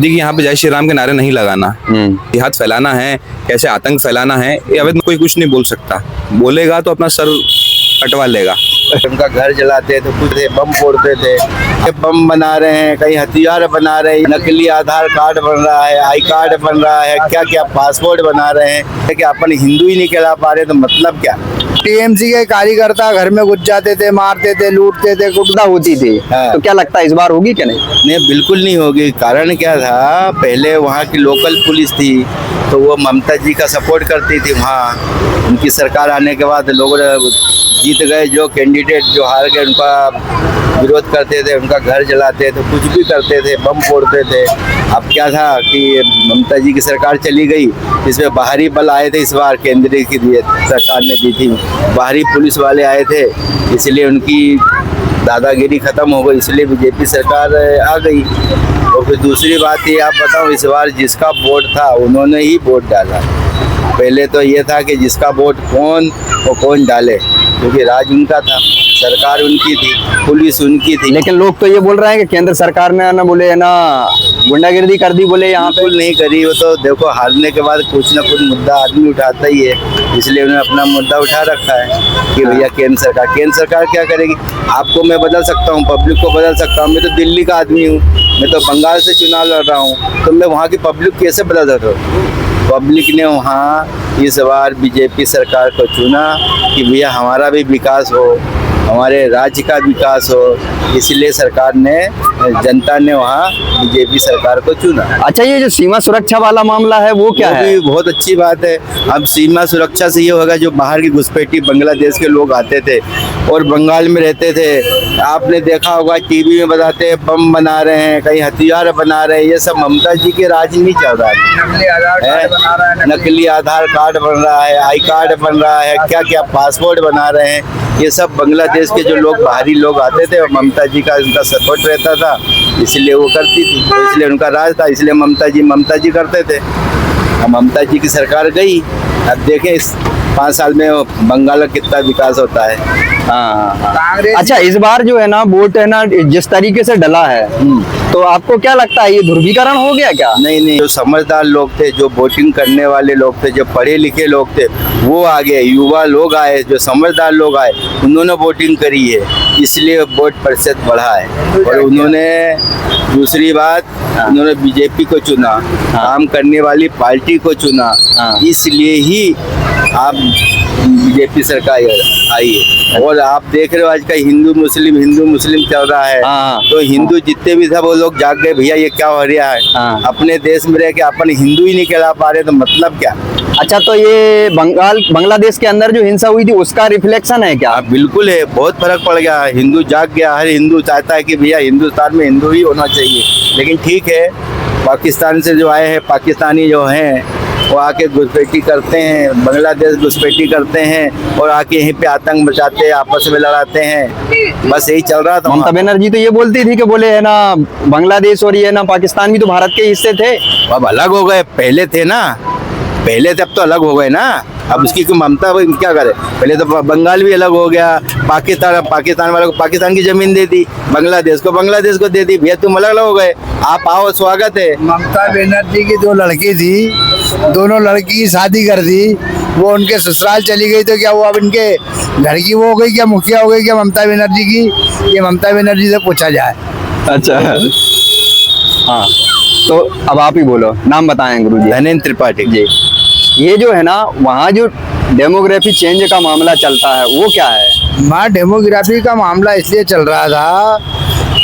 देखिए यहाँ पे जय श्री राम के नारे नहीं लगाना, जिहाद फैलाना है, कैसे आतंक फैलाना है, ये अवैध में कोई कुछ नहीं बोल सकता। बोलेगा तो अपना सर कटवा लेगा। उनका घर जलाते थे, कुछ थे बम फोड़ते थे, बम बना रहे हैं, कहीं हथियार बना रहे हैं, नकली आधार कार्ड बन रहा है, आई कार्ड बन रहा है, क्या क्या पासपोर्ट बना रहे हैं कि अपन हिंदू ही नहीं कहला पा रहे, तो मतलब क्या। टीएमसी के कार्यकर्ता घर में घुस जाते थे, मारते थे, लूटते थे, कुटना होती थी। हाँ। तो क्या लगता है इस बार होगी क्या? नहीं बिल्कुल नहीं होगी। कारण क्या था, पहले वहाँ की लोकल पुलिस थी तो वो ममता जी का सपोर्ट करती थी। वहाँ उनकी सरकार आने के बाद लोग जीत गए, जो कैंडिडेट जो हार गए उनका विरोध करते थे, उनका घर जलाते थे, कुछ भी करते थे, बम फोड़ते थे। अब क्या था कि ममता जी की सरकार चली गई, इसमें बाहरी बल आए थे। इस बार केंद्रीय की सरकार ने दी थी, बाहरी पुलिस वाले आए थे, इसलिए उनकी दादागिरी खत्म हो गई, इसलिए बीजेपी सरकार आ गई। और फिर दूसरी बात ये आप बताओ, इस बार जिसका वोट था उन्होंने ही वोट डाला। पहले तो ये था कि जिसका वोट कौन डाले, क्योंकि राज उनका था, सरकार उनकी थी, पुलिस उनकी थी। लेकिन लोग तो ये बोल रहे हैं कि केंद्र सरकार ने ना बोले ना गुंडागिर्दी कर दी, बोले यहाँ पे। बिल्कुल नहीं करी। वो तो देखो हारने के बाद कुछ ना कुछ मुद्दा आदमी उठाता ही है, इसलिए उन्होंने अपना मुद्दा उठा रखा है कि भैया केंद्र सरकार क्या करेगी। आपको मैं बदल सकता हूँ, पब्लिक को बदल सकता हूँ। मैं तो दिल्ली का आदमी हूँ, मैं तो बंगाल से चुनाव लड़ रहा हूँ, तो मैं वहाँ की पब्लिक कैसे बदल सकता हूँ। पब्लिक ने वहाँ इस बार बीजेपी सरकार को चुना कि भैया हमारा भी विकास हो, हमारे राज्य का विकास हो, इसलिए सरकार ने, जनता ने वहाँ बीजेपी सरकार को चुना। अच्छा, ये जो सीमा सुरक्षा वाला मामला है वो क्या है? भी बहुत अच्छी बात है। अब सीमा सुरक्षा से ये होगा, जो बाहर की घुसपैठी बांग्लादेश के लोग आते थे और बंगाल में रहते थे, आपने देखा होगा टीवी में बताते हैं बम बना रहे हैं, कहीं हथियार बना रहे हैं, ये सब ममता जी के राज नहीं चल रहा है। नकली आधार कार्ड बन रहा है, आई कार्ड बन रहा है, क्या क्या पासपोर्ट बना रहे हैं, ये सब बांग्लादेश के जो लोग बाहरी लोग आते थे और ममता जी का उनका सपोर्ट रहता था, इसलिए वो करती थी, तो इसलिए उनका राज था, इसलिए ममता जी करते थे। अब ममता जी की सरकार गई, अब देखें इस 5 साल में बंगाल का कितना विकास होता है। हाँ। अच्छा, इस बार जो है ना वोट है ना जिस तरीके से डला है, तो आपको क्या लगता है ये ध्रुवीकरण हो गया क्या? नहीं, जो समझदार लोग थे, जो वोटिंग करने वाले लोग थे, जो पढ़े लिखे लोग थे, वो आगे युवा लोग आए, जो समझदार लोग आए, उन्होंने वोटिंग करी है, इसलिए वोट प्रतिशत बढ़ा है। और उन्होंने दूसरी बात, उन्होंने बीजेपी को चुना, काम करने वाली पार्टी को चुना, इसलिए ही आप बीजेपी सरकार आई है। और आप देख रहे हो आज का हिंदू मुस्लिम चल रहा है, तो हिंदू जितने भी था वो लोग जाग गए, भैया ये क्या हो रहा है। अपने देश में रह के अपन हिंदू ही नहीं कहला पा रहे, तो मतलब क्या। अच्छा, तो ये बांग्लादेश के अंदर जो हिंसा हुई थी उसका रिफ्लेक्शन है क्या? बिल्कुल है, बहुत फर्क पड़ गया, हिंदू जाग गया। हर हिंदू चाहता है कि भैया हिंदुस्तान में हिंदू ही होना चाहिए। लेकिन ठीक है, पाकिस्तान से जो आए हैं, पाकिस्तानी जो हैं, वो आके घुसपैठी करते हैं, बांग्लादेश घुसपैठी करते हैं और आके यहीं पे आतंक मचाते हैं, आपस में लड़ाते हैं, बस यही चल रहा था। ममता बनर्जी तो ये बोलती थी कि बोले है ना बांग्लादेश और ये ना पाकिस्तान भी तो भारत के हिस्से थे। अब अलग हो गए, पहले थे ना, पहले थे, अब तो अलग हो गए ना। अब उसकी ममता क्या करे, पहले तो बंगाल भी अलग हो गया, पाकिस्तान वालों को पाकिस्तान की जमीन दे दी, बांग्लादेश को दे दी, भैया तुम अलग अलग हो गए, आप आओ, स्वागत है। ममता बनर्जी की 2 लड़की थी, दोनों लड़की की शादी कर दी, वो उनके ससुराल चली गई, तो क्या वो अब इनके घर की वो हो गई क्या, मुखिया हो गई क्या ममता बनर्जी की? ये ममता बनर्जी से पूछा जाए। अच्छा, हाँ, तो अब आप ही बोलो, नाम बताएं गुरुजी। धनेंद्र त्रिपाठी जी। ये जो है ना वहाँ जो डेमोग्राफी चेंज का मामला चलता है वो क्या है? वहाँ डेमोग्राफी का मामला इसलिए चल रहा था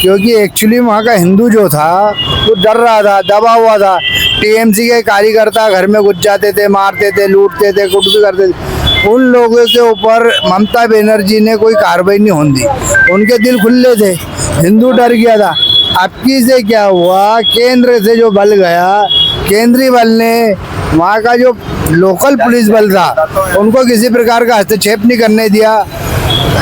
क्योंकि एक्चुअली वहाँ का हिंदू जो था वो डर रहा था, दबा हुआ था। टीएमसी के कार्यकर्ता घर में घुस जाते थे, मारते थे, लूटते थे, कुछ भी करते थे। उन लोगों के ऊपर ममता बनर्जी ने कोई कार्रवाई नहीं होने दी, उनके दिल खुले थे, हिंदू डर गया था। अब की से क्या हुआ, केंद्र से जो बल गया, केंद्रीय बल ने वहाँ का जो लोकल पुलिस बल था उनको किसी प्रकार का हस्तक्षेप नहीं करने दिया।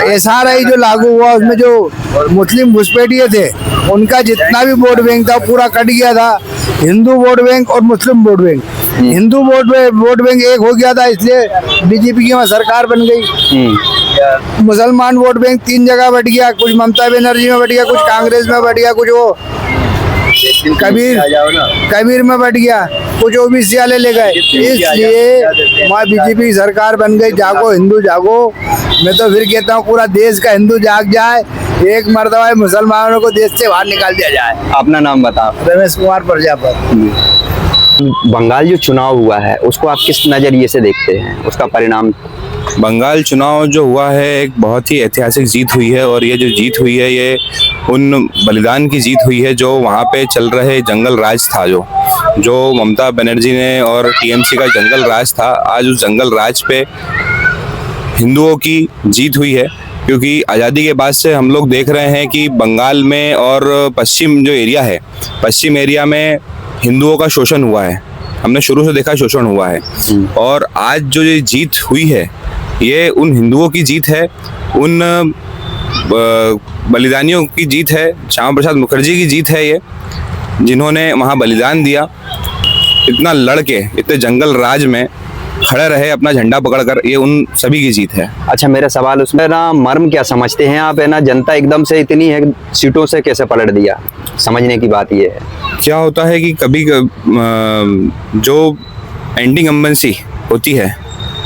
SRI जो लागू हुआ उसमें जो मुस्लिम घुसपैठिए थे उनका जितना भी वोट बैंक था पूरा कट गया था। हिंदू वोट बैंक और मुस्लिम वोट बैंक, हिंदू वोट बैंक एक हो गया था, इसलिए बीजेपी की वहाँ सरकार बन गई। मुसलमान वोट बैंक 3 जगह बट गया, कुछ ममता बनर्जी में बट गया, कुछ कांग्रेस में बट गया, कुछ वो कबीर में बैठ गया, कुछ ओबीसी वाले ले गए। इसलिए वहाँ बीजेपी की सरकार बन गई। जागो हिंदू जागो। मैं तो फिर कहता हूँ पूरा देश का हिंदू जाग जाए, एक मर्तबा मुसलमानों को देश से बाहर निकाल दिया जाए। अपना नाम बताओ। रमेश कुमार प्रजापति। बंगाल जो चुनाव हुआ है उसको आप किस नजरिए से देखते हैं, उसका परिणाम? बंगाल चुनाव जो हुआ है एक बहुत ही ऐतिहासिक जीत हुई है, और ये जो जीत हुई है ये उन बलिदान की जीत हुई है जो वहाँ पे चल रहे जंगल राज था, जो ममता बनर्जी ने और टीएमसी का जंगल राज था। आज उस जंगल राज पे हिंदुओं की जीत हुई है, क्योंकि आज़ादी के बाद से हम लोग देख रहे हैं कि बंगाल में और पश्चिम जो एरिया है, पश्चिम एरिया में हिंदुओं का शोषण हुआ है। हमने शुरू से देखा शोषण हुआ है, और आज जो ये जीत हुई है ये उन हिंदुओं की जीत है, उन बलिदानियों की जीत है, श्यामा प्रसाद मुखर्जी की जीत है ये, जिन्होंने वहाँ बलिदान दिया, इतना लड़के इतने जंगल राज में खड़े रहे अपना झंडा पकड़कर, ये उन सभी की जीत है। अच्छा, मेरा सवाल उसमें ना मर्म क्या समझते हैं आप, है ना, जनता एकदम से इतनी है सीटों से कैसे पलट दिया? समझने की बात ये है। क्या होता है कि कभी जो एंटी इनकम्बेंसी होती है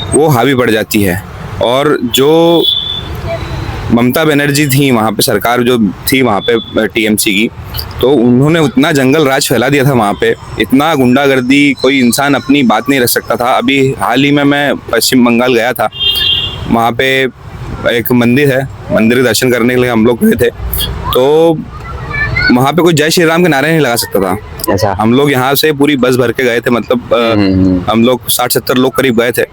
वो हावी पड़ जाती है, और जो ममता बनर्जी थी वहाँ पे, सरकार जो थी वहाँ पे टीएमसी की, तो उन्होंने उतना जंगल राज फैला दिया था वहाँ पे, इतना गुंडागर्दी, कोई इंसान अपनी बात नहीं रख सकता था। अभी हाल ही में मैं पश्चिम बंगाल गया था, वहाँ पे एक मंदिर है, मंदिर के दर्शन करने के लिए हम लोग गए थे, तो वहाँ पे कोई जय श्री राम के नारे नहीं लगा सकता था। ऐसा? हम लोग यहाँ से पूरी बस भर के गए थे, मतलब हम लोग 60-70 लोग करीब गए थे,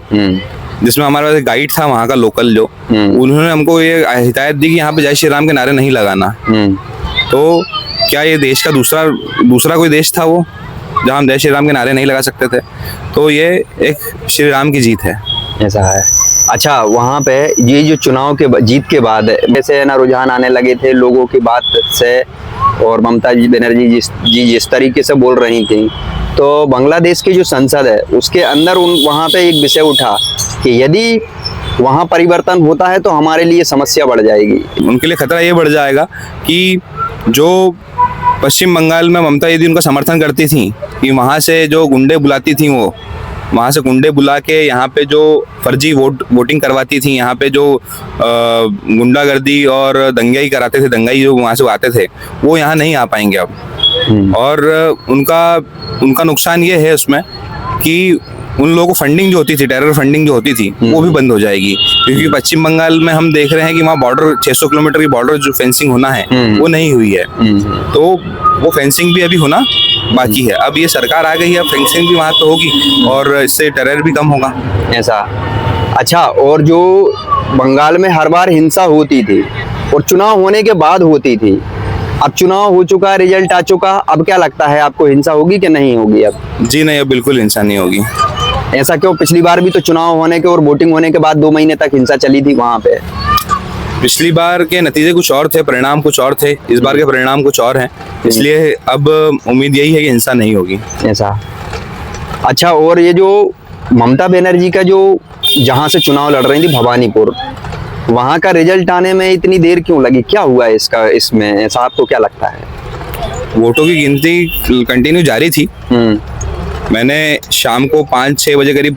जिसमें हमारे पास गाइड था वहाँ का लोकल जो, उन्होंने हमको ये हिदायत दी कि यहाँ पे जय श्री राम के नारे नहीं लगाना। तो क्या ये देश का दूसरा कोई देश था वो जहाँ हम जय श्री राम के नारे नहीं लगा सकते थे? तो ये एक श्री राम की जीत है। ऐसा है। अच्छा, वहाँ पे ये जो चुनाव के जीत के बाद जैसे ना रुझान आने लगे थे लोगों की बात से, और ममता बनर्जी जिस तरीके से बोल रही थी, तो बांग्लादेश की जो संसद है उसके अंदर वहाँ पे एक विषय उठा कि यदि वहाँ परिवर्तन होता है तो हमारे लिए समस्या बढ़ जाएगी। उनके लिए खतरा ये बढ़ जाएगा कि जो पश्चिम बंगाल में ममता यदि उनका समर्थन करती थी कि वहाँ से जो गुंडे बुलाती थी, वो वहाँ से गुंडे बुला के यहाँ पे जो फर्जी वोटिंग करवाती थी, यहाँ पे जो गुंडागर्दी और दंगाई कराते थे, दंगाई जो वहाँ से आते थे, वो यहाँ नहीं आ पाएंगे अब। और उनका नुकसान ये है उसमें कि उन लोगों को फंडिंग जो होती थी, टेरर फंडिंग जो होती थी, वो भी बंद हो जाएगी, क्योंकि पश्चिम बंगाल में हम देख रहे हैं कि वहाँ बॉर्डर 600 किलोमीटर की बॉर्डर जो फेंसिंग होना है वो नहीं हुई है, तो वो फेंसिंग भी अभी होना बाकी है। अब ये सरकार आ गई है, फेंसिंग भी वहाँ तो होगी और इससे टेरर भी कम होगा। ऐसा? अच्छा, और जो बंगाल में हर बार हिंसा होती थी और चुनाव होने के बाद होती थी, अब चुनाव हो चुका, रिजल्ट आ चुका, अब क्या लगता है आपको, हिंसा होगी कि नहीं होगी अब? जी नहीं, अब बिल्कुल हिंसा नहीं होगी। ऐसा क्यों? पिछली बार भी तो चुनाव होने के और वोटिंग होने के बाद 2 महीने तक हिंसा चली थी वहाँ पे। पिछली बार के नतीजे कुछ और थे, परिणाम कुछ और थे, इस बार के परिणाम कुछ और हैं, इसलिए अब उम्मीद यही है कि हिंसा नहीं होगी। ऐसा? अच्छा, और ये जो ममता बनर्जी का जो जहाँ से चुनाव लड़ रही थी भवानीपुर, वहाँ का रिजल्ट आने में इतनी देर क्यों लगी? क्या हुआ इसमें ऐसा आपको क्या लगता है? वोटों की गिनती कंटिन्यू जारी थी। मैंने शाम को 5-6 बजे करीब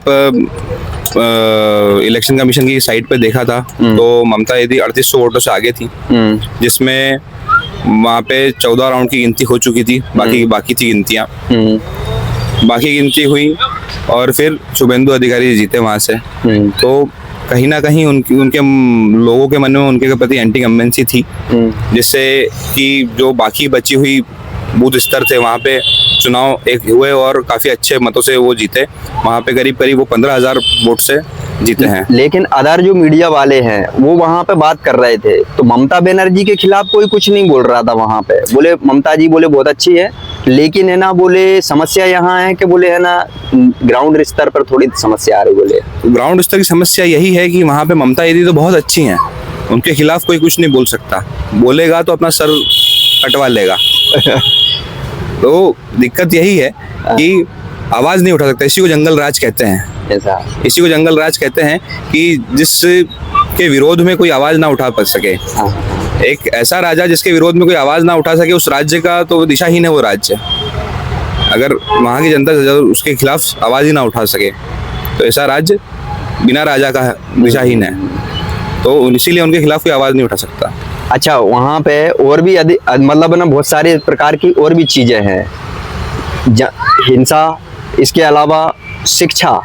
इलेक्शन कमीशन की साइट पे देखा था, तो ममता यदि 3800 वोटों से आगे थी, जिसमें वहाँ पे 14 राउंड की गिनती हो चुकी थी, बाकी थी गिनतियाँ, बाकी गिनती हुई और फिर शुभेंदु अधिकारी जीते वहाँ से। तो कहीं ना कहीं उनके लोगों के मन में उनके प्रति एंटी इनकम्बेंसी थी, जिससे कि जो बाकी बची हुई बूथ स्तर थे वहाँ पे चुनाव एक हुए और काफी अच्छे मतों से वो जीते। वहाँ पे करीब वो 15,000 वोट से जीते हैं। लेकिन अदर जो मीडिया वाले हैं वो वहाँ पे बात कर रहे थे, तो ममता बनर्जी के खिलाफ कोई कुछ नहीं बोल रहा था वहाँ पे। बोले ममता जी बोले बहुत अच्छी है, लेकिन है ना बोले समस्या यहाँ है कि बोले है ना ग्राउंड स्तर पर थोड़ी समस्या आ रही। बोले ग्राउंड स्तर की समस्या यही है कि वहाँ पे ममता यदि तो बहुत अच्छी हैं, उनके खिलाफ कोई कुछ नहीं बोल सकता, बोलेगा तो अपना सर कटवा लेगा। तो दिक्कत यही है कि आवाज नहीं उठा सकता। इसी को जंगल राज कहते हैं। ऐसा? इसी को जंगल राज कहते हैं कि जिसके विरोध में कोई आवाज ना उठा सके। एक ऐसा राजा जिसके विरोध में कोई आवाज ना उठा सके, उस राज्य का तो दिशाहीन है वो राज्य। अगर वहाँ की जनता उसके खिलाफ आवाज ही ना उठा सके तो ऐसा राज्य बिना राजा का दिशाहीन है, तो इसीलिए उनके खिलाफ कोई आवाज नहीं उठा सकता। अच्छा, वहाँ पे और भी मतलब ना बहुत सारे प्रकार की और भी चीजें हैं, हिंसा, इसके अलावा शिक्षा।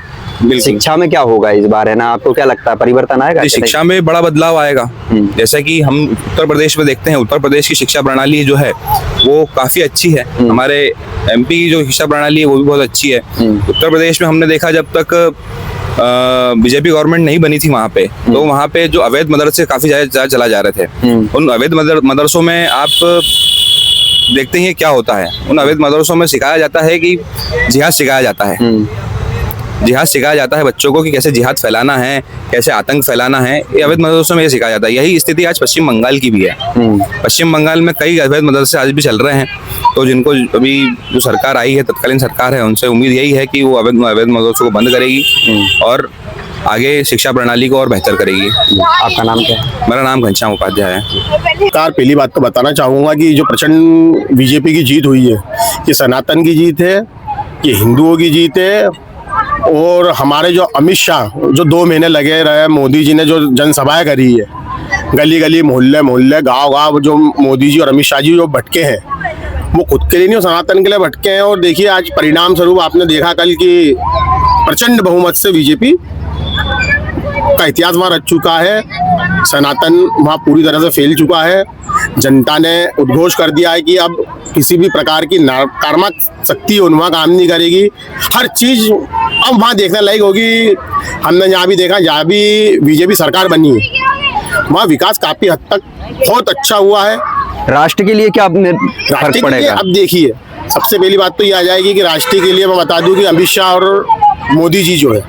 शिक्षा में क्या होगा इस बार, है ना, आपको क्या लगता है परिवर्तन आएगा? शिक्षा में बड़ा बदलाव आएगा। जैसा कि हम उत्तर प्रदेश में देखते हैं, उत्तर प्रदेश की शिक्षा प्रणाली जो है वो काफी अच्छी है। हमारे एमपी की जो शिक्षा प्रणाली है वो भी बहुत अच्छी है। उत्तर प्रदेश में हमने देखा जब तक बीजेपी गवर्नमेंट नहीं बनी थी वहाँ पे, तो वहाँ पे जो अवैध मदरसे काफी ज्यादा चला जा रहे थे। उन अवैध मदरसों में आप देखते हैं क्या होता है, उन अवैध मदरसों में सिखाया जाता है कि जिहाद सिखाया जाता है। जिहाद सिखाया जाता है बच्चों को कि कैसे जिहाद फैलाना है, कैसे आतंक फैलाना है, ये अवैध मदरसों में ये सिखाया जाता है। यही स्थिति आज पश्चिम बंगाल की भी है। पश्चिम बंगाल में कई अवैध मदरसे आज भी चल रहे हैं, तो जिनको अभी जो सरकार आई है, तत्कालीन सरकार है, उनसे उम्मीद यही है कि वो अवैध मदरसों को बंद करेगी और आगे शिक्षा प्रणाली को और बेहतर करेगी। आपका नाम क्या है? मेरा नाम घनश्याम उपाध्याय है। सरकार, पहली बात तो बताना चाहूँगा कि जो प्रचंड बीजेपी की जीत हुई है, ये सनातन की जीत है, ये हिंदुओं की जीत है। और हमारे जो अमित शाह जो 2 महीने लगे रहे, मोदी जी ने जो जनसभाएं करी है, गली गली मोहल्ले मोहल्ले गांव गांव, जो मोदी जी और अमित शाह जी जो भटके हैं, वो खुद के लिए नहीं, सनातन के लिए भटके हैं। और देखिए आज परिणाम स्वरूप आपने देखा कल की प्रचंड बहुमत से बीजेपी का इतिहास वहाँ रच चुका है। सनातन वहाँ पूरी तरह से फैल चुका है। जनता ने उद्घोष कर दिया है कि अब किसी भी प्रकार की नकारात्मक शक्ति वहाँ काम नहीं करेगी। हर चीज अब वहाँ देखने लायक होगी। हमने जहाँ भी देखा, जहाँ भी बीजेपी सरकार बनी है, वहाँ विकास काफी हद तक बहुत अच्छा हुआ है। राष्ट्र के लिए क्या राष्ट्र फर्क के लिए पड़ेगा? अब देखिए, सबसे पहली बात तो ये आ जाएगी कि राष्ट्र के लिए मैं बता दूं कि अमित शाह और मोदी जी जो है,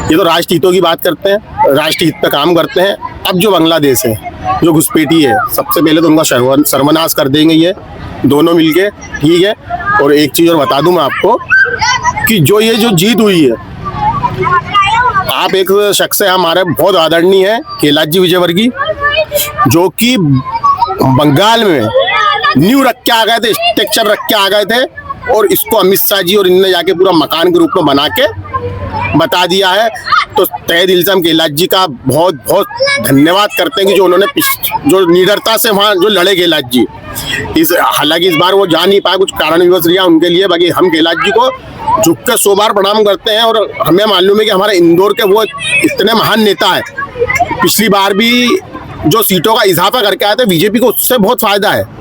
ये तो राष्ट्र हितों की बात करते हैं, राष्ट्र हित पे काम करते हैं। अब जो बांग्लादेश है, जो घुसपैठी है, सबसे पहले तो उनका सर्वनाश कर देंगे ये दोनों मिलके, ठीक है। और एक चीज और बता दूं मैं आपको कि जो ये जो जीत हुई है, आप एक शख्स है हमारे बहुत आदरणीय है, कैलाश विजयवर्गीय, जो कि बंगाल में न्यू रख के आ गए थे, स्ट्रक्चर रख के आ गए थे, और इसको अमित शाह जी और इनने जाके पूरा मकान के रूप में बना के बता दिया है। तो तहे दिल से हम कैलाश जी का बहुत बहुत धन्यवाद करते हैं कि जो उन्होंने जो निडरता से वहाँ जो लड़े कैलाश जी। हालांकि इस बार वो जा नहीं पाए, कुछ कारणवश रहा उनके लिए। बाकी हम कैलाश जी को झुक कर 100 बार प्रणाम करते हैं। और हमें मालूम है कि हमारे इंदौर के वो इतने महान नेता है, पिछली बार भी जो सीटों का इजाफा करके आए थे, बीजेपी को उससे बहुत फायदा है।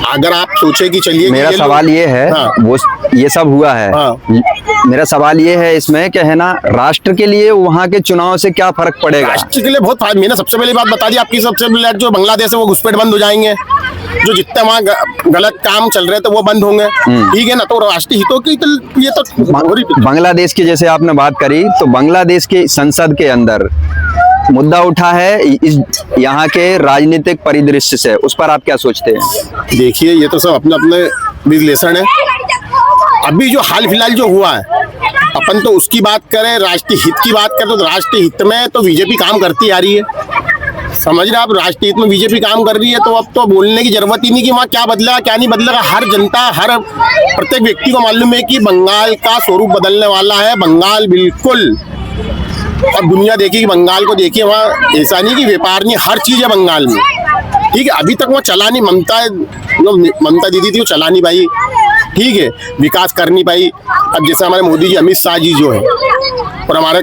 अगर आप सोचे कि चलिए, मेरा सवाल ये है, हाँ, वो ये सब हुआ है, हाँ, मेरा सवाल ये है इसमें क्या है ना, राष्ट्र के लिए वहाँ के चुनाव से क्या फर्क पड़ेगा? राष्ट्र के लिए बहुत फायदा। मैंने सबसे पहली बात बता दी आपकी, सबसे पहले जो बांग्लादेश है वो घुसपैठ बंद हो जाएंगे, जो जितने वहाँ गलत काम चल रहे थे वो बंद होंगे, ठीक है ना। तो राष्ट्रीय हितों की तो ये तो बांग्लादेश की जैसे आपने बात करी, तो बांग्लादेश के संसद के अंदर मुद्दा उठा है इस यहाँ के राजनीतिक परिदृश्य से, उस पर आप क्या सोचते हैं? देखिए, ये तो सब अपने अपने विश्लेषण है। अभी जो हाल फिलहाल जो हुआ है, अपन तो उसकी बात करें, राष्ट्रीय हित की बात करें, तो राष्ट्रीय हित में तो बीजेपी काम करती आ रही है, समझ रहे आप। राष्ट्रीय हित में बीजेपी काम कर रही है, तो अब तो बोलने की जरूरत ही नहीं कि वहाँ क्या बदलेगा क्या नहीं बदलेगा। हर जनता, हर प्रत्येक व्यक्ति को मालूम है कि बंगाल का स्वरूप बदलने वाला है। बंगाल बिल्कुल, अब दुनिया देखी कि बंगाल को देखिए, वहाँ ऐसा नहीं कि व्यापार नहीं, हर चीज है बंगाल में, ठीक है। अभी तक वो चला नहीं, ममता दीदी थी वो चला नहीं पाई, ठीक है, विकास कर नहीं पाई। अब जैसे हमारे मोदी जी, अमित शाह जी जो है, और हमारा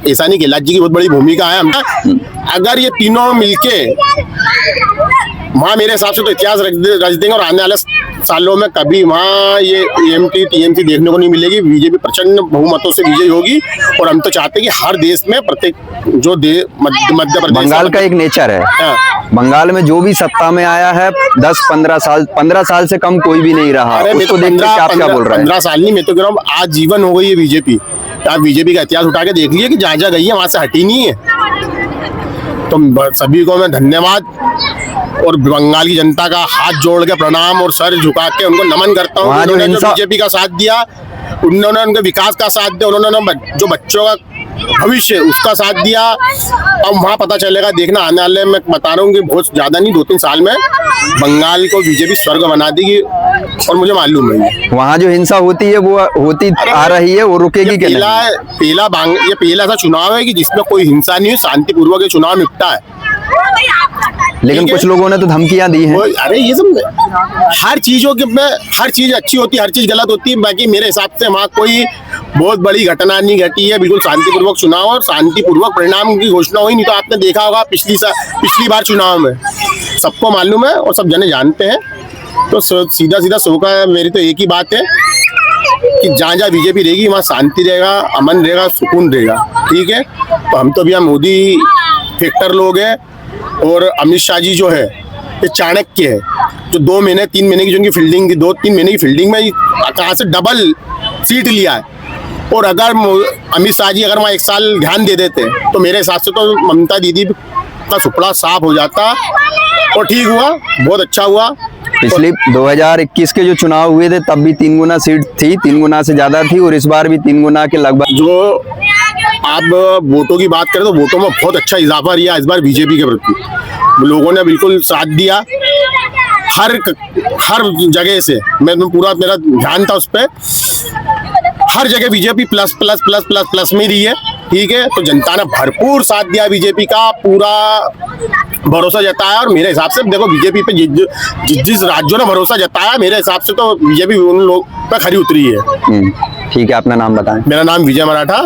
ऐसा नहीं, कैलाश जी की बहुत बड़ी भूमिका है। हम अगर ये तीनों मिलके वहाँ, मेरे हिसाब से तो इतिहास रच देंगे, और आने वाले सालों में कभी वहाँ ये EMT TMC देखने को नहीं मिलेगी। बीजेपी प्रचंड बहुमतों से विजयी होगी। और हम तो चाहते हैं कि हर देश में, प्रत्येक जो मध्य प्रदेश, बंगाल का एक नेचर है, बंगाल में जो भी सत्ता में आया है 15 साल से कम कोई भी नहीं रहा। उसको देख के आप क्या बोल रहे हैं? 15 साल नहीं, मैं तो कह रहा हूँ आज जीवन हो गई है बीजेपी। आप बीजेपी का इतिहास उठा के देख लिए कि जहाँ जहाँ गई है वहां से हटी नहीं है। तो सभी को मैं धन्यवाद और बंगाल की जनता का हाथ जोड़ के प्रणाम और सर झुका के उनको नमन करता हूँ। उन्होंने जो बीजेपी का साथ दिया, उन्होंने उनके विकास का साथ दिया, उन्होंने जो बच्चों का भविष्य उसका साथ दिया। अब वहाँ पता चलेगा, देखना आने वाले, मैं बता रहा हूँ कि बहुत ज्यादा नहीं, 2-3 साल में बंगाल को बीजेपी स्वर्ग बना देगी, और मुझे मालूम है। वहाँ जो हिंसा होती है वो होती आ रही है, वो रुकेगी कि नहीं? ये पहला ऐसा चुनाव है कि जिसमें कोई हिंसा नहीं हुई, शांतिपूर्वक ये चुनाव निपटा है। लेकिन ठीक है। कुछ लोगों ने तो धमकियां दी हैं। अरे ये सब हर चीजों के में, हर चीज अच्छी होती है, हर चीज गलत होती है। बाकी मेरे हिसाब से वहाँ कोई बहुत बड़ी घटना नहीं घटी है, बिल्कुल शांतिपूर्वक चुनाव और शांतिपूर्वक परिणाम की घोषणा हुई। नहीं तो आपने देखा होगा पिछली बार चुनाव में, सबको मालूम है और सब जने जानते हैं। तो सीधा सीधा सो का मेरी तो एक ही बात है कि जहाँ जहाँ बीजेपी रहेगी वहाँ शांति रहेगा, अमन रहेगा, सुकून रहेगा। ठीक है, तो हम तो भैया मोदी फैक्टर लोग हैं, और अमित शाह जी जो है ये चाणक्य है, जो 2 महीने 3 महीने की जो उनकी फील्डिंग थी, 2-3 महीने की फील्डिंग में कहाँ से डबल सीट लिया है। और अगर अमित शाह जी अगर वहाँ 1 साल ध्यान दे देते तो मेरे हिसाब से तो ममता दीदी का सुपड़ा साफ हो जाता, और ठीक हुआ, बहुत अच्छा हुआ। पिछले 2021 के जो चुनाव हुए थे तब भी 3 गुना सीट थी, 3 गुना से ज्यादा थी, और इस बार भी 3 गुना के लगभग। जो आप वोटों की बात करें तो वोटों में बहुत अच्छा इजाफा रहा इस बार बीजेपी के प्रति। लोगों ने बिल्कुल साथ दिया हर जगह से। मैं पूरा मेरा ध्यान था उस पर, हर जगह BJP plus plus plus plus plus में रही है। ठीक है, तो जनता ने भरपूर साथ दिया, बीजेपी का पूरा भरोसा जताया। और मेरे हिसाब से देखो बीजेपी पे जिस राज्यों ने भरोसा जताया, मेरे हिसाब से तो बीजेपी उन लोग पे खरी उतरी है। ठीक है, अपना नाम बताएं। मेरा नाम विजय मराठा।